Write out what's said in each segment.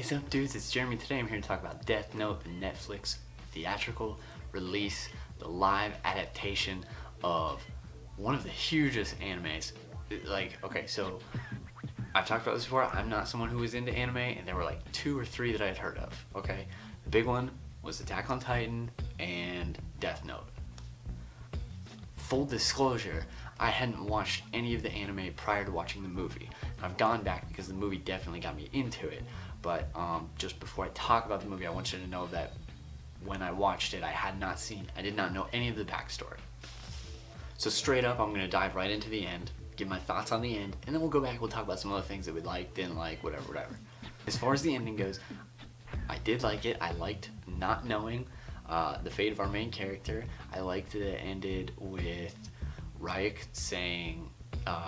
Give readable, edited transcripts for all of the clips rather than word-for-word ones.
is up, dudes? It's Jeremy. Today I'm here to talk about Death Note, the Netflix theatrical release, the live adaptation of one of the hugest animes. Like, okay, so I've talked about this before. I'm not someone who was into anime, and there were like 2 or 3 that I had heard of, okay? The big one was Attack on Titan and Death Note. Full disclosure, I hadn't watched any of the anime prior to watching the movie. I've gone back because the movie definitely got me into it. But just before I talk about the movie, I want you to know that when I watched it, I did not know any of the backstory. So straight up, I'm going to dive right into the end, give my thoughts on the end, and then we'll go back, we'll talk about some other things that we liked, didn't like, whatever. As far as the ending goes, I did like it. I liked not knowing the fate of our main character. I liked that it ended with Ryuk saying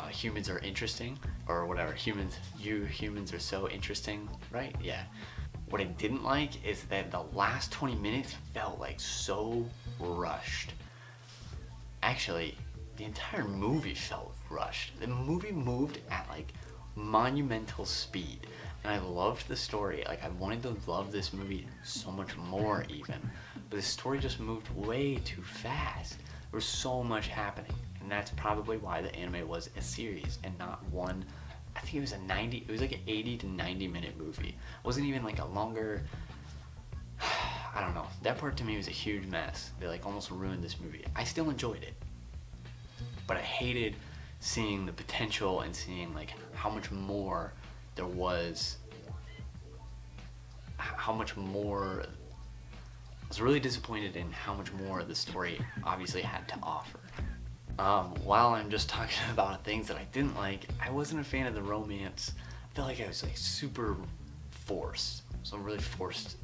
humans are interesting, or whatever, you humans are so interesting, right? Yeah. What I didn't like is that the last 20 minutes felt like so rushed. Actually, the entire movie felt rushed. The movie moved at like monumental speed, and I loved the story. Like, I wanted to love this movie so much more even, but the story just moved way too fast. There was so much happening, and that's probably why the anime was a series and not one. I think it was like an 80 to 90 minute movie. It wasn't even like a longer, I don't know. That part to me was a huge mess. They like almost ruined this movie. I still enjoyed it, but I hated seeing the potential and seeing like how much more there was, how much more. I was really disappointed in how much more the story obviously had to offer. While I'm just talking about things that I didn't like, I wasn't a fan of the romance. I felt like I was like super forced. Some really forced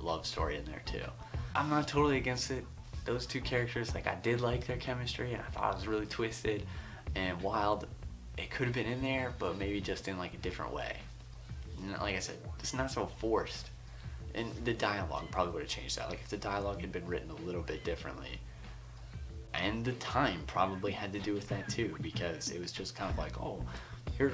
love story in there too. I'm not totally against it. Those 2 characters, like, I did like their chemistry, and I thought it was really twisted and wild. It could have been in there, but maybe just in like a different way. And like I said, it's not so forced. And the dialogue probably would have changed that. Like, if the dialogue had been written a little bit differently. And the time probably had to do with that too, because it was just kind of like, oh,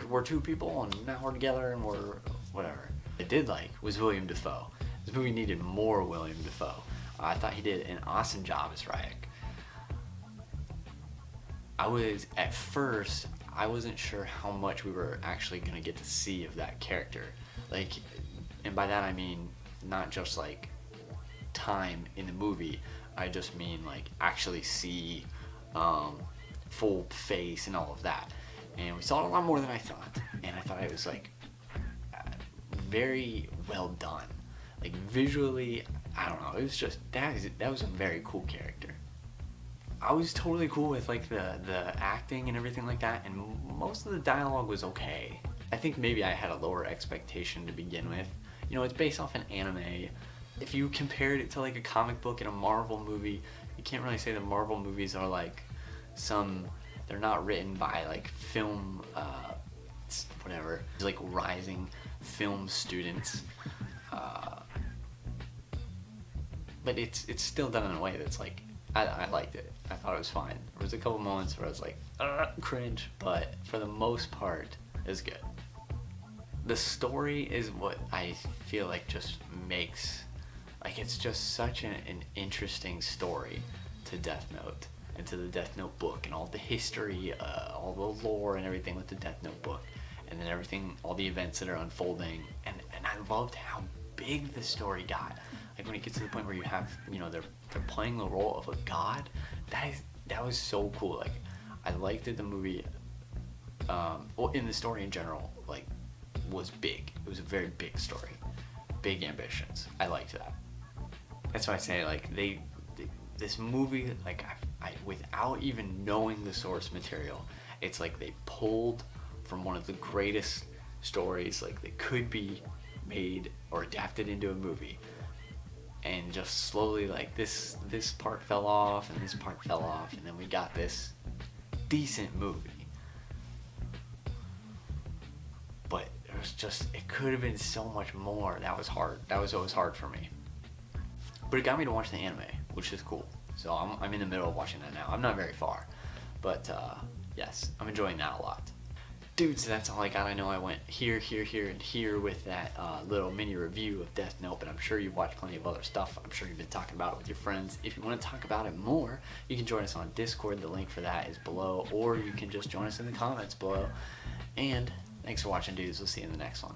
we're 2 people and now we're together and we're whatever. I did like was William Dafoe. This movie needed more William Dafoe. I thought he did an awesome job as Ryuk. At first, I wasn't sure how much we were actually going to get to see of that character. Like, and by that I mean not just like time in the movie, I just mean like actually see full face and all of that. And we saw it a lot more than I thought, and I thought it was like very well done. Like, visually, I don't know, it was just, that was a very cool character. I was totally cool with like the acting and everything like that, and most of the dialogue was okay. I think maybe I had a lower expectation to begin with. You know, it's based off an anime. If you compared it to like a comic book and a Marvel movie, you can't really say the Marvel movies are like they're not written by like film, whatever, like rising film students. But it's still done in a way that's like, I liked it. I thought it was fine. There was a couple moments where I was like, cringe, but for the most part, it was good. The story is what I feel like just makes, like, it's just such an interesting story to Death Note and to the Death Note book and all the history, all the lore and everything with the Death Note book, and then everything, all the events that are unfolding, and I loved how big the story got. Like, when it gets to the point where you have, you know, they're playing the role of a god, that was so cool. Like, I liked that the movie, well, in the story in general, like, was big. It was a very big story, big ambitions. I liked that. That's why I say, like, this movie, like, I without even knowing the source material, it's like they pulled from one of the greatest stories like that could be made or adapted into a movie, and just slowly, like, this part fell off and this part fell off, and then we got this decent movie. But it could have been so much more. That was hard. That was always hard for me. But it got me to watch the anime, which is cool. So I'm in the middle of watching that now. I'm not very far, but yes, I'm enjoying that a lot. Dudes, that's all I got. I know I went here, here, here, and here with that little mini review of Death Note, but I'm sure you've watched plenty of other stuff. I'm sure you've been talking about it with your friends. If you want to talk about it more, you can join us on Discord. The link for that is below, or you can just join us in the comments below. And thanks for watching, dudes. We'll see you in the next one.